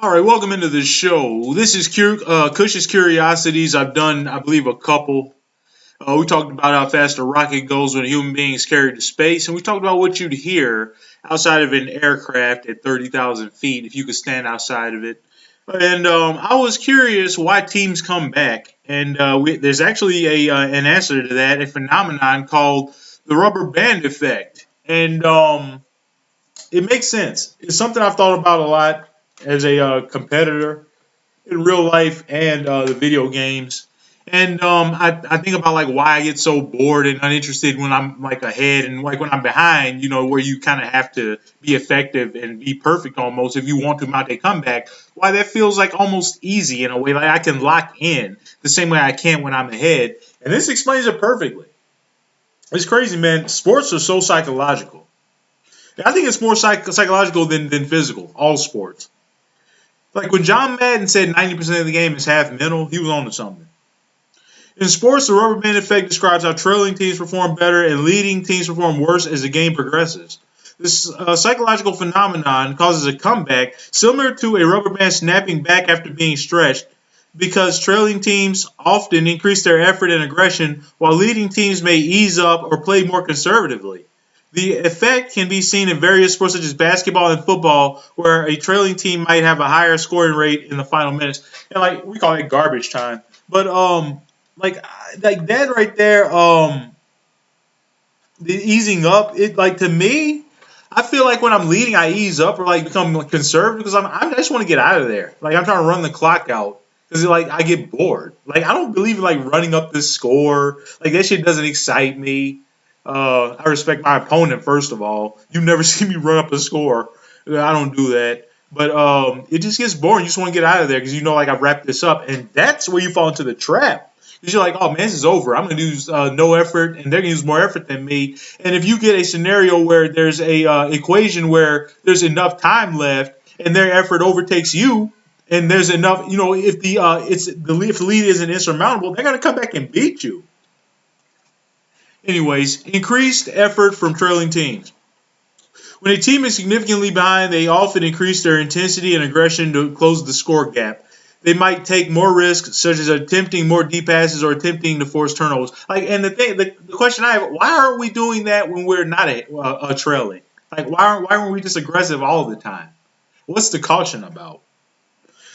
All right, welcome into the show. This is Kush's Curiosities. I've done, I believe, a couple. We talked about how fast a rocket goes when a human being is carried to space, and we talked about what you'd hear outside of an aircraft at 30,000 feet if you could stand outside of it. And I was curious why teams come back, and there's actually an answer to that, a phenomenon called the rubber band effect. And it makes sense. It's something I've thought about a lot as a competitor in real life and the video games. And I think about like why I get so bored and uninterested when I'm like ahead and like when I'm behind, where you kind of have to be effective and be perfect almost if you want to mount a comeback. Why that feels like almost easy in a way, like I can lock in the same way I can when I'm ahead. And this explains it perfectly. It's crazy, man. Sports are so psychological. I think it's more psychological than physical, all sports. Like when John Madden said 90% of the game is half mental, he was on to something. In sports, the rubber band effect describes how trailing teams perform better and leading teams perform worse as the game progresses. This psychological phenomenon causes a comeback similar to a rubber band snapping back after being stretched because trailing teams often increase their effort and aggression while leading teams may ease up or play more conservatively. The effect can be seen in various sports such as basketball and football, where a trailing team might have a higher scoring rate in the final minutes. And like we call it garbage time. But like that right there, the easing up, it like to me, I feel like when I'm leading, I ease up or like become like, conservative because I just want to get out of there. Like I'm trying to run the clock out because like I get bored. Like I don't believe in like running up this score. Like that shit doesn't excite me. I respect my opponent first of all. You never see me run up a score. I don't do that. But it just gets boring. You just want to get out of there because like I've wrapped this up, and that's where you fall into the trap. Because you're like, oh man, this is over. I'm going to use no effort, and they're going to use more effort than me. And if you get a scenario where there's a equation where there's enough time left, and their effort overtakes you, and there's enough, if if the lead isn't insurmountable, they're going to come back and beat you. Anyways, increased effort from trailing teams. When a team is significantly behind, they often increase their intensity and aggression to close the score gap. They might take more risks, such as attempting more deep passes or attempting to force turnovers. And the question I have: why aren't we doing that when we're not a trailing? Like, why aren't we just aggressive all the time? What's the caution about?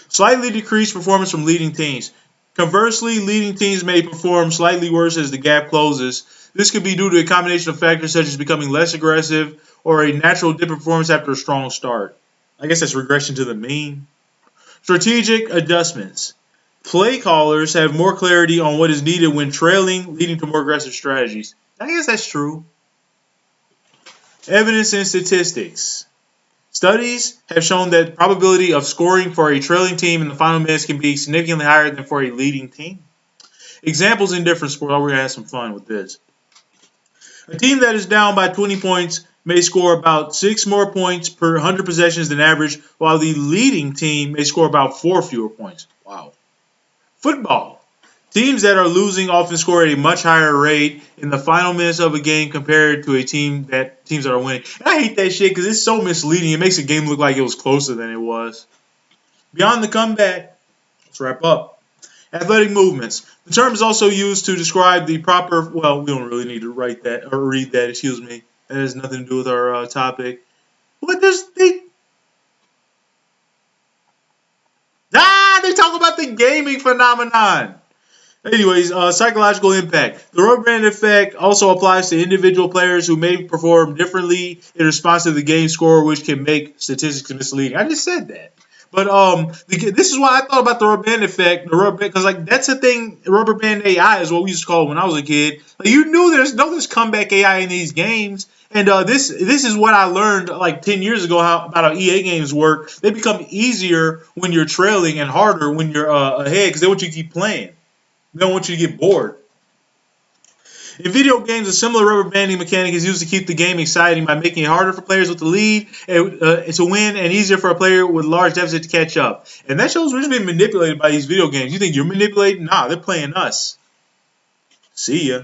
Slightly decreased performance from leading teams. Conversely, leading teams may perform slightly worse as the gap closes. This could be due to a combination of factors such as becoming less aggressive or a natural dip in performance after a strong start. I guess that's regression to the mean. Strategic adjustments. Play callers have more clarity on what is needed when trailing, leading to more aggressive strategies. I guess that's true. Evidence and statistics. Studies have shown that the probability of scoring for a trailing team in the final minutes can be significantly higher than for a leading team. Examples in different sports. We're going to have some fun with this. A team that is down by 20 points may score about 6 more points per 100 possessions than average, while the leading team may score about 4 fewer points. Wow. Football. Teams that are losing often score at a much higher rate in the final minutes of a game compared to teams that are winning. And I hate that shit because it's so misleading. It makes a game look like it was closer than it was. Beyond the comeback, let's wrap up. Athletic movements. The term is also used to describe the proper, well, we don't really need to write that or read that, excuse me. That has nothing to do with our topic. But they talk about the gaming phenomenon. Anyways, psychological impact. The rubber band effect also applies to individual players who may perform differently in response to the game score, which can make statistics misleading. I just said that. But this is why I thought about the rubber band effect, because like that's the thing. Rubber band AI is what we used to call it when I was a kid. Like you knew there's comeback AI in these games, and this is what I learned like 10 years ago about how EA games work. They become easier when you're trailing and harder when you're ahead because they want you to keep playing. They don't want you to get bored. In video games, a similar rubber banding mechanic is used to keep the game exciting by making it harder for players with the lead to win and easier for a player with large deficit to catch up. And that shows we're just being manipulated by these video games. You think you're manipulating? Nah, they're playing us. See ya.